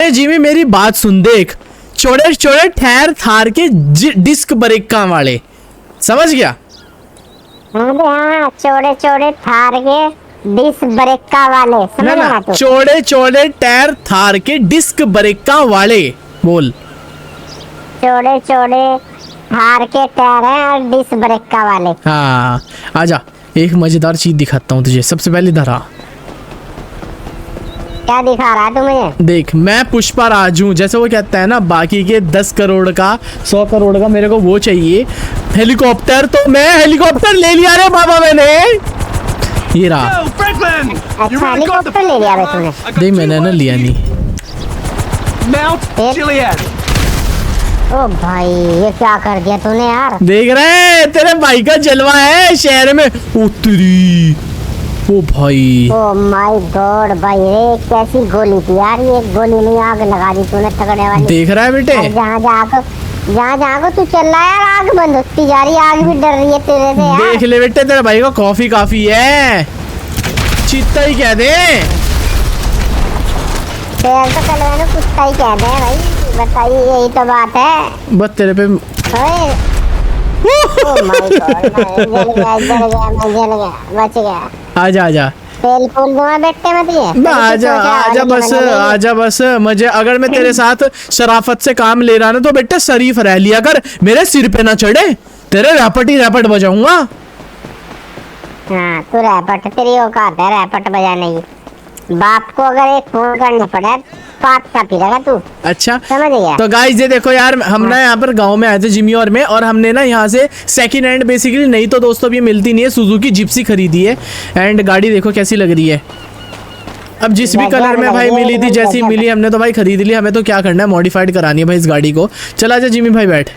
Jimmy मेरी बात सुन, देख चौड़े चौड़े टायर थार के डिस्क ब्रेक वाले, समझ गया? अरे हाँ, चौड़े चौड़े थार के डिस्क ब्रेक वाले, समझ ना तू? चौड़े चौड़े टायर थार के डिस्क ब्रेक वाले बोल। चौड़े चौड़े थार के टायर हैं और डिस्क ब्रेक वाले। हाँ आजा, एक मजेदार चीज दिखाता हूँ तुझे। सबसे पहले धरा, क्या दिखा रहा है तू मुझे? देख मैं पुष्पा राज हूँ, जैसे वो कहता है ना बाकी के 10 करोड़ का 100 करोड़ का मेरे को वो चाहिए हेलीकॉप्टर, तो मैं हेलीकॉप्टर ले लिया रे बाबा मैंने। ये रहा। अच्छा हेलीकॉप्टर ले लिया तूने? देख मैंने ना लिया नहीं। ओ भाई ये क्या कर दिया तूने यार? देख रहे तेरे भाई का जलवा है शहर में। उतरी ओ भाई, ओ माय गॉड भाई रे, कैसी गोली थी यार ये, गोली में आग लगा दी तूने तगड़े वाली। देख रहा है बेटे, जहाँ जहाँ को तू चल रहा है यार आग बंद होती जा रही है, आग भी डर रही है तेरे से यार। देख ले बेटे तेरे भाई को कॉफी काफी है, चित्ता ही कह दे। तेरे तो कल मैंने कुत्ता ही कह दे भाई, बताइए यही तो बात है। बस तेरे पे ओह माय गॉड, मैं जल गया, बच गया। आजा आजा तेल फूल दूंगा बेटे मत ये। आजा आजा बस, आजा बस। मुझे अगर मैं तेरे साथ शराफत से काम ले रहा ना तो बेटा शरीफ रह लिया कर, मेरे सिर पे ना चढ़े, तेरे रैपट ही रैपट बजाऊंगा। हाँ तू रैपट, तेरी औकात है रैपट बजाने की। बाप को अगर एक फोन करना पड़ा पात का पी रहेगा तू। अच्छा समझ गया? तो गाइस ये देखो यार, हम ना यहाँ पर गांव में आए थे जिमी और मैं, और हमने ना यहाँ से सेकंड हैंड बेसिकली, नहीं तो दोस्तों अब ये मिलती नहीं है, सुजुकी जिप्सी खरीदी है। एंड गाड़ी देखो कैसी लग रही है। अब जिस भी कलर में भाई मिली थी, जैसी मिली हमने तो भाई खरीद ली। हमें तो क्या करना है, मॉडिफाइड करानी है भाई इस गाड़ी को। चला जा जिमी भाई बैठ।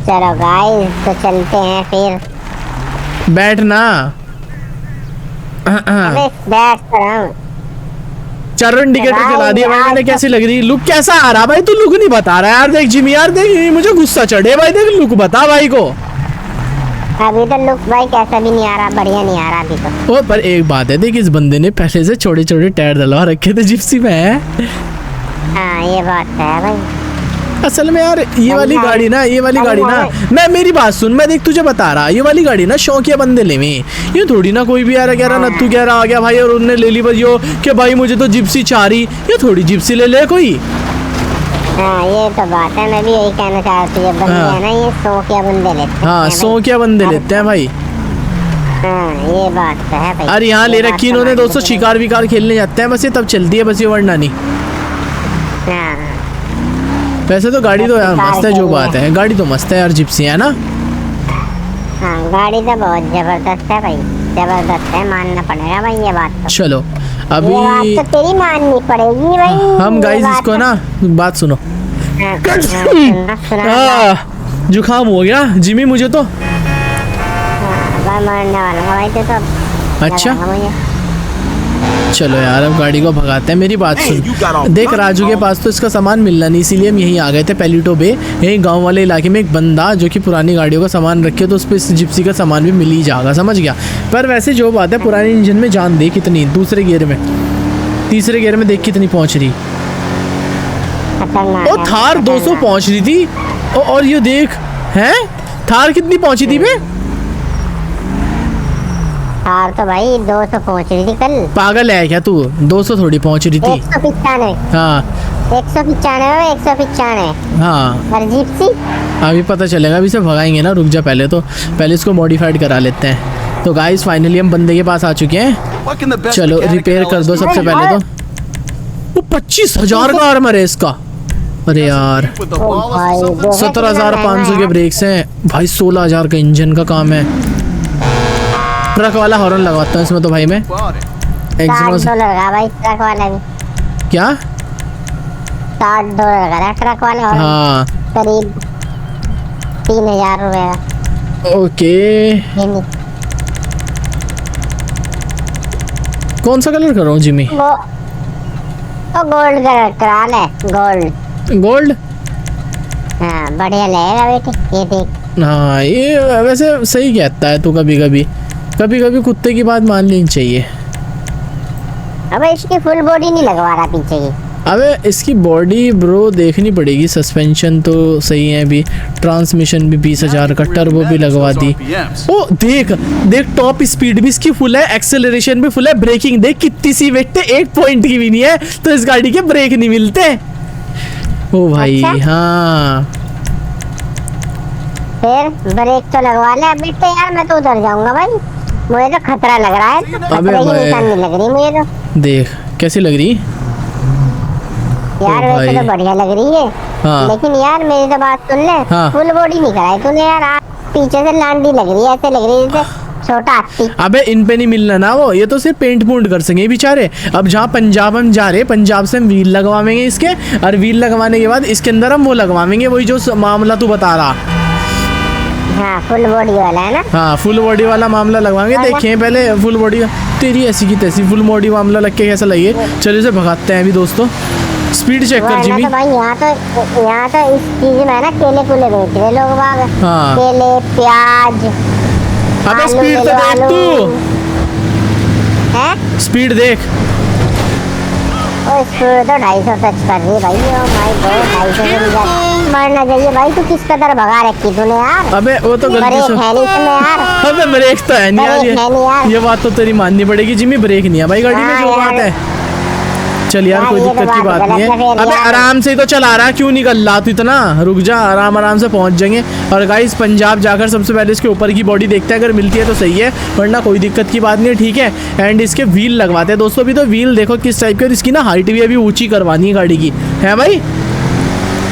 चलो गाइस तो चलते हैं फिर। बैठ ना। अबे बैठ रहा हूँ। चारों इंडिकेटर जला दिया भाई मैंने। कैसी लग रही, लुक कैसा आ रहा भाई? तू लुक नहीं बता रहा यार। देख जिमी यार, देख मुझे गुस्सा चढ़े भाई, देख लुक बता भाई को। अभी तो लुक भाई कैसा भी नहीं आ रहा, बढ़िया नहीं आ रहा अभी तो। ओ पर एक बात है, देख इस बंदे ने पहले से छोटे छोटे टायर डलवा रखे थे जिप्सी में। हाँ ये बात है भाई। असल में यार ये वाली गाड़ी ना, मैं मेरी बात सुन, मैं देख तुझे बता रहा, ये वाली गाड़ी ना शौकिया बंदे ले में, ये थोड़ी ना कोई भी यार कह रहा नत्थू कह रहा आ गया भाई और उन्होंने ले ली बस यो कि भाई मुझे तो जिप्सी चाह रही, ये थोड़ी जिप्सी ले ले कोई। हाँ ये तो बात है, मैं भी यही कहना चाह रही थी, बंदे हैं ना ये शौकिया बंदे लेते हैं। हाँ शौकिया बंदे लेते हैं भाई। हाँ ये बात तो है भाई। अरे यहाँ ले रखी इन्होंने दोस्तों, शिकार विकार खेलने जाते हैं बस, ये तब चलती है बस ये, वरना नहीं। वैसे तो गाड़ी तो यार मस्त है, जो बात है गाड़ी तो मस्त है यार, जिप्सी है ना। हाँ गाड़ी तो बहुत जबरदस्त है भाई, जबरदस्त है, मानना पड़ेगा भाई ये बात तो। चलो अभी ये बात तो तेरी माननी पड़ेगी भाई। हम गाइस इसको ना बात सुनो। जुकाम हो गया जिमी मुझे तो। मरने वाला भाई तो। अच्छा चलो यार अब गाड़ी को भगाते हैं। मेरी बात सुन, देख राजू के पास तो इसका सामान मिलना नहीं, इसीलिए हम यहीं आ गए थे पैलिटो बे। यहीं गांव वाले इलाके में एक बंदा जो कि पुरानी गाड़ियों का सामान रखे, तो उस पर जिप्सी का सामान भी मिल ही जाएगा, समझ गया? पर वैसे जो बात है, पुराने इंजन में जान दे कितनी, दूसरे गियर में, तीसरे गियर में देख कितनी पहुंच रही। ओ थार 200 पहुंच रही थी। और ये देख है थार कितनी पहुंची थी बे? थार तो भाई 200 पहुंच रही थी कल। पागल है क्या तू? 200 थोड़ी पहुंच रही थी। 195। हाँ 195। हाँ और जिप्सी अभी पता चलेगा, अभी से भगाएंगे ना, रुक जा पहले तो, पहले इसको मॉडिफाइड करा लेते हैं। तो गाइस फाइनली हम बंदे के पास आ चुके हैं। चलो रिपेयर कर दो सबसे पहले तो। वो 25,000 का आर्मर है इसका। अरे यार 17,500 के ब्रेक्स हैं भाई, 16,000 का इंजन का काम है। ट्रक वाला हॉर्न लगवाता हूँ इसमें तो भाई मैं। $60 का भाई ट्रक वाला भी। क्या $60 का ट्रक वाला? हाँ करीब 3,000 रुपए का। ओके कौन सा कलर कर रहा हूँ जिमी? वो गोल्ड कलर करा ले, गोल्ड। हाँ बढ़िया लगेगा बेटे, ये देख। हाँ ये वैसे सही कहता है तू, कभी कभी कुत्ते की बात मान लेनी चाहिए। अबे इसकी फुल बॉडी नहीं लगवा रहा पीछे की। अबे इसकी बॉडी ब्रो देखनी पड़ेगी। सस्पेंशन तो सही है अभी, ट्रांसमिशन भी 20,000 का, टर्बो भी लगवा दी। ओ देख देख, टॉप स्पीड भी इसकी फुल है, एक्सेलरेशन भी फुल है, ब्रेकिंग देख कितनी सी वेट है, 1 पॉइंट की भी नहीं है, तो इस गाड़ी के ब्रेक नहीं मिलते। ओ भाई अच्छा? हाँ फिर ब्रेक तो लगवा ले अभी तो यार, मैं तो उधर जाऊंगा भाई, मुझे तो खतरा लग रहा है, खतरे की भाई। निशानी लग रही मुझे तो। देख कैसी लग रही यार ओ वैसे भाई। तो बढ़िया लग रही है, हाँ। लेकिन यार मेरी तो बात सुन ले, हाँ। फुल बॉडी नहीं कराई तूने यार, पीछे से लांडी लग रही है, ऐसे लग रही है जैसे छोटा हाथी। अबे इन पे नहीं मिलना ना वो, ये तो सिर्फ पेंट पूंट कर सकेंगे बेचारे। अब जहाँ पंजाब हम जा रहे, पंजाब से हम व्हील लगवाएंगे इसके, और व्हील लगवाने के बाद इसके अंदर हम वो लगवाएंगे, वही जो मामला तू बता रहा। हाँ फुल बॉडी वाला है ना। हाँ फुल बॉडी वाला मामला लगवाएंगे। देखें पहले फुल बॉडी, तेरी ऐसी की तैसी फुल बॉडी मामला लग के कैसा लगे। चलो इसे भगाते हैं अभी दोस्तों, स्पीड चेक कर वरना जिमी। तो भाई यहाँ तो इस चीज में ना केले कुले बेच रहे लोग बाग, हाँ। केले प्याज। अबे आलू स्पीड ले तो लो, देख आलू। तू, हैं? स्पीड देख। ओ स्पीड तो 250 टच कर रही है भाई। ओ माय गॉड 250 से भी ज्यादा मरना चाहिए भाई। तू किस कदर भगा रखी तूने यार। अबे वो तो गलती ब्रेक से, है नहीं इसमें यार। अबे ब्रेक तो है नहीं यार, ब्रेक है नहीं यार। ये बात तो तेरी माननी पड़ेगी जिमी, ब्रेक नहीं है भाई गाड़ी में, हाँ जो यार। बात है। चल यार यार, कोई ये तो दिक्कत की बात बात नहीं गलत है है। फिर अबे यार। आराम से ही तो चला रहा है, क्यों निकल रहा तू इतना, रुक जा, आराम आराम से पहुंच जाएंगे। और गाइस पंजाब जाकर सबसे पहले इसके ऊपर की बॉडी देखते हैं, अगर मिलती है तो सही है, वरना कोई दिक्कत की बात नहीं है, ठीक है। एंड इसके व्हील लगवाते हैं दोस्तों। अभी तो व्हील देखो किस टाइप के, और इसकी ना हाइट भी अभी ऊंची करवानी है गाड़ी की, है भाई।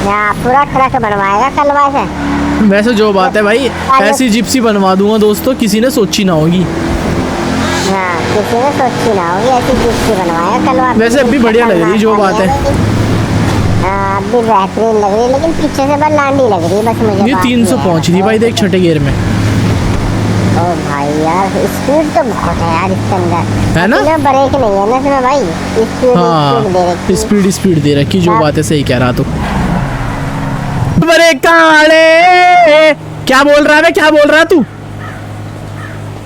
यहाँ पूरा ट्रक बनवाएगा कलवा से। वैसे जो बात है भाई, ऐसी जिप्सी बनवा दूंगा दोस्तों, किसी ने सोची ना होगी। हाँ किसी ने सोची ना होगी, ऐसी जिप्सी बनवाएगा कलवा। वैसे अभी बढ़िया लग रही, जो बात है। हाँ अभी बेहतरीन लग रही है, लेकिन पीछे से बस लांडी लग रही है बस मुझे। ये बात 300 है। पहुंच रही भाई, देख छठे गियर में, ओ भाई यार स्पीड तो बहुत है यार इसके अंदर, है ना? लेकिन ब्रेक नहीं है ना इसमें भाई, स्पीड स्पीड दे हाँ रखी है। स्पीड दे रखी, जो हाँ। बात है सही कह रहा तू। ब्रेक काले, क्या बोल रहा है, क्या बोल रहा है तू?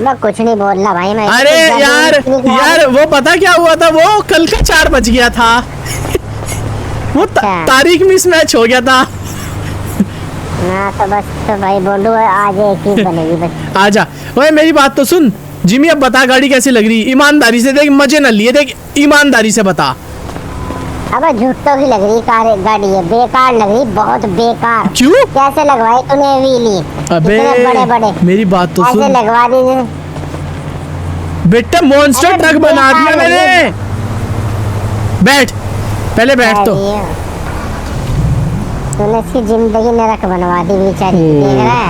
मैं कुछ नहीं बोल रहा भाई, मैं अरे इतनी यार इतनी खराब- यार वो पता क्या हुआ था, वो कल का 4 बज गया था वो अच्छा। तारीख मिस मैच हो गया था। हाँ तो बस तो भाई बोलू आज एक ही बनेगी बस। आजा ओए मेरी बात तो सुन जिमी, अब बता गाड़ी कैसी लग रही, ईमानदारी से देख, मजे न लिए, देख ईमानदारी से बता। अबे झुट्टो की लग रही कार गाड़ी है, बेकार लग रही, बहुत बेकार। क्यों? कैसे लगवाई तूने व्हीली? अबे बड़े बड़े मेरी बात तो ऐसे सुन लगवा दी। बेटा, मॉन्स्टर अरे ट्रक बना दिया बेकार मैंने। है। बैठ पहले, बैठ तो। तूने इसकी जिंदगी नरक बनवा दी बेचारी, देख रहा है?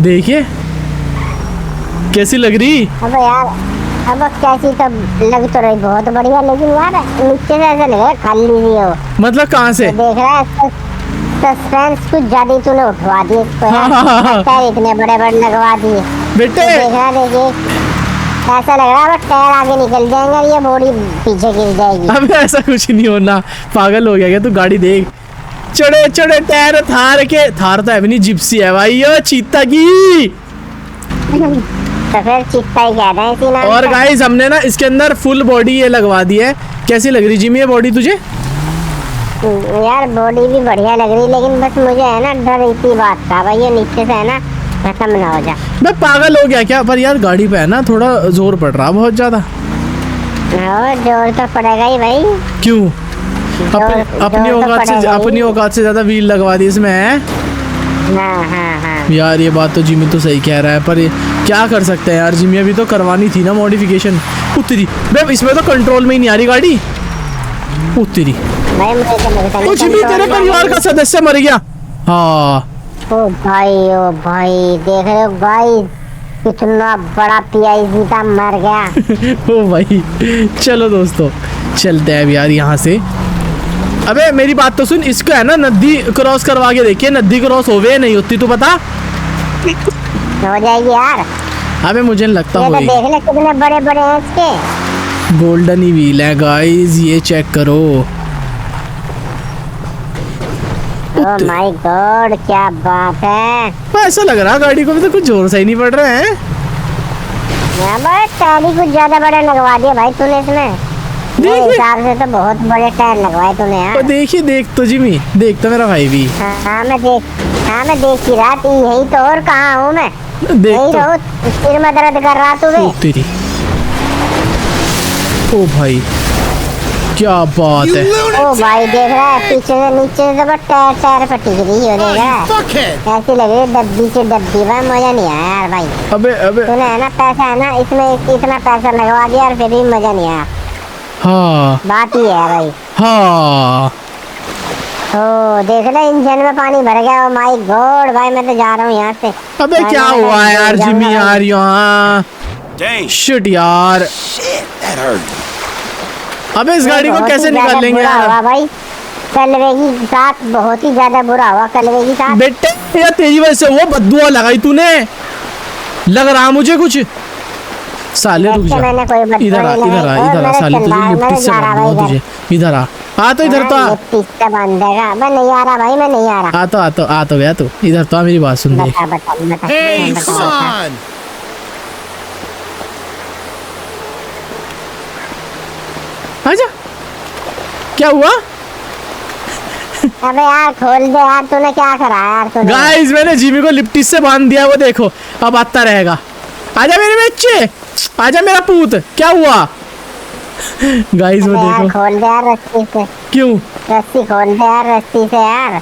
देखिए कैसी लग रही। अबे यार अब कैसी तो लग तो रही बहुत बढ़िया, लेकिन यार नीचे से ऐसा लग रहा है खाली सी हो। मतलब कहाँ से? तो देख रहा है सस्पेंस कुछ ज्यादा ही तूने उठवा दिए इसको यार। हाँ। टायर इतने बड़े बड़े लगवा दिए। बेटे तो देख रहा देखिए ऐसा लग रहा है बस टायर आगे निकल जाएंगे और ये बॉडी पीछे गिर जाएगी। अबे ऐसा कुछ नहीं होना, पागल हो गया क्या तू? गाड़ी देख, चढ़े चढ़े टायर थार के, थार तो है भी नहीं, जिप्सी है भाई ये चीता की। तो फिर चित्ता ही कह रहे हैं इसी नाम और से। गाइस हमने ना इसके अंदर फुल बॉडी ये लगवा दी है। कैसी लग रही जिमी ये बॉडी तुझे? यार बॉडी भी बढ़िया लग रही, लेकिन बस मुझे है ना डर इसी बात का भाई, ये नीचे से है ना खत्म ना हो जा। मैं पागल हो गया क्या? पर यार गाड़ी पे है ना थोड़ा जोर पड़ रहा बहुत ज्यादा। और जोर तो पड़ेगा ही भाई। क्यों? जोर अपनी तो औकात से, पड़ेगा ही। अपनी औकात से ज्यादा व्हील लगवा दी इसमें है। हाँ हाँ हाँ यार ये बात तो जिमी तो सही कह रहा है, पर ये क्या कर सकते हैं यार, जिमी अभी तो करवानी थी ना मॉडिफिकेशन। उतरी बे, इसमें तो कंट्रोल में ही नहीं आ रही गाड़ी। उतरी भाई मुझे तो लगता तो जिमी तेरे परिवार का सदस्य मर गया। हाँ ओ भाई देख रहे हो गाइस, कितना बड़ा पीआईजी था, मर गया। ओ भाई चलो दोस्तों चलते हैं अब यार यहाँ से। अबे मेरी बात तो सुन, इसको है ना नदी क्रॉस करवा के देखिए, नदी क्रॉस होवे नहीं होती, तू बता। हो जाएगी यार। अबे मुझे नहीं लगता ये तो होगी। देख ले कितने बड़े बड़े हैं इसके। गोल्डन ही व्हील है गाइस, ये चेक करो। ओ माय गॉड क्या बात है। ऐसा लग रहा है गाड़ी को भी तो कुछ जोर से ही नहीं पड़ रहा है। यहाँ पर टाली कुछ ज्यादा बड़ा लगवा दिया भाई तूने इसमें। मेरे देख हिसाब से तो बहुत बड़े टायर लगवाए तूने तो यार। देखिए, देख तो जिमी, देख तो मेरा भाई भी, हाँ मैं देख ही रहा थी, यही तो, और कहाँ हूँ मैं, देख यही तो। रहो, सिर में दर्द कर रहा तू बे। ओ तेरी, ओ भाई क्या बात है। ओ भाई देख रहा है पीछे से नीचे से बस टायर पर टिक रही हो, देख रहा है ऐसी लग रही है डब्बी से डब्बी। भाई मजा नहीं आया यार भाई, अबे तूने है ना पैसा है ना इसमें, इतना पैसा लगवा दिया और फिर भी मजा नहीं आया। हाँ बात ही है भाई। हाँ, ओ देख रहा इंजन में पानी भर गया। ओ माय गॉड भाई, मैं तो जा रहा हूँ यहाँ से। अबे क्या मैं हुआ यार जाऊंगा जिमी यार भाई। यहाँ, शिट यार। अबे इस गाड़ी को बहुत कैसे ही ज्यादा निकाल लेंगे बुरा हुआ यार। भाई, कलवे के साथ बहुत ही ज्यादा बुरा हुआ, कलवे के साथ। बेटे यार तेरी वजह से वो बददुआ लगाई तूने, लग रहा मुझे कुछ। साले रुक जा, मैंने कोई बददुआ इधर आ, नहीं इधर आ, लगाई। इधर आ, मेरा साले तुझे चल रहा है, लिफ्ट मैं से जा रहा बांधूंगा भाई तुझे। इधर आ तो इधर तो आ। लिफ्ट से बांधेगा। मैं नहीं आ रहा भाई, मैं नहीं आ रहा। आ तो गया तू, इधर तो आ, मेरी बात सुन दे। बता। आजा, क्या हुआ अबे यार खोल दे यार, तूने क्या करा यार तूने। गाइस, मैंने जिमी को लिप्टिस से बांध दिया, वो देखो अब आता रहेगा। आजा मेरे बच्चे, आजा मेरा पूत, क्या हुआ गाइस वो अबे यार देखो। खोल दे यार रस्सी से, क्यों रस्सी खोल दे यार रस्सी से यार।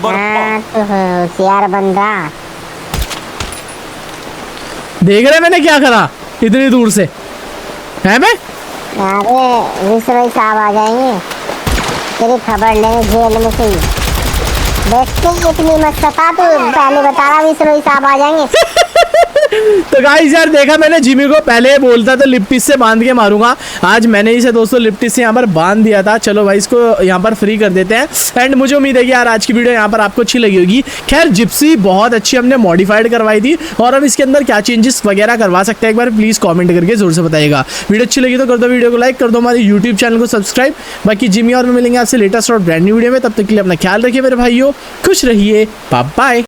हाँ तो होशियार बंदा। देख रहे मैंने क्या करा इतनी दूर से, है मैं। अरे विसरोई साहब आ जाएंगे, तेरी खबर लेंगे जेल में से ही। देखते ही इतनी मत सता, तू पहले बता रहा विसरोई साहब आ जाएंगे। तो गाइस यार देखा मैंने जिमी को पहले बोलता तो लिप्टिस से बांध के मारूंगा, आज मैंने इसे दोस्तों लिप्टिस से यहाँ पर बांध दिया था। चलो भाई इसको यहाँ पर फ्री कर देते हैं। एंड मुझे उम्मीद है कि यार आज की वीडियो यहाँ पर आपको अच्छी लगी होगी। खैर जिप्सी बहुत अच्छी हमने मॉडिफाइड करवाई थी, और अब इसके अंदर क्या चेंजेस वगैरह करवा सकते हैं एक बार प्लीज कॉमेंट करके जोर से बताइएगा। वीडियो अच्छी लगी तो कर दो वीडियो को लाइक, कर दो हमारे यूट्यूब चैनल को सब्सक्राइब। बाकी जिमी और मैं मिलेंगे आपसे लेटेस्ट और ब्रांड न्यू वीडियो में, तब तक के लिए अपना ख्याल रखिए मेरे भाइयों, खुश रहिए, बाय बाय।